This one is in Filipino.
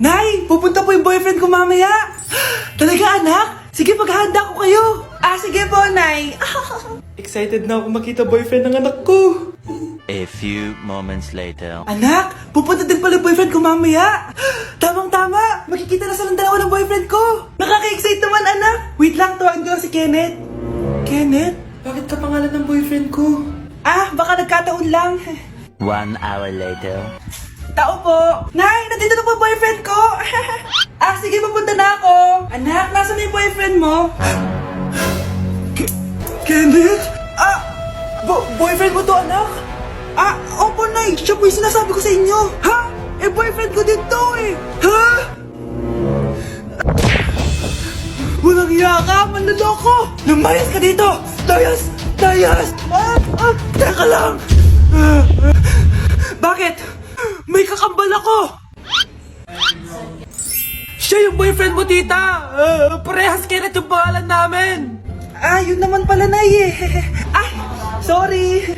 Nay, pupunta po yung boyfriend ko mamaya. Talaga, anak? Sige, paghahanda ko kayo. Sige po, Nay. Excited na ako makita boyfriend ng anak ko. A few moments later. Anak, pupunta din pala yung boyfriend ko mamaya. Tamang-tama, makikita na silang dalawa ng boyfriend ko. Nakaka-excite naman, anak. Wait lang, tuwain ko lang si Kenneth. Kenneth? Bakit ka pangalan ng boyfriend ko? Baka nagkataon lang. 1 hour later. Tao po. Nay, nandito na po yung boyfriend ko. Sige, papunta na ako. Anak, nasa na yung boyfriend mo? Kenneth? Boyfriend mo to, anak? Opo, Nay. Siya po yung sinasabi ko sa inyo. Ha? Boyfriend ko din to eh. Ha? Walang iya ka, manloloko. Lumayas ka dito. Layas! Teka lang. Bakit? May kakambal ako. Siya yung boyfriend mo, tita. Parehas Kenneth yung pangalan namin. Yun naman pala, Nay eh. Sorry.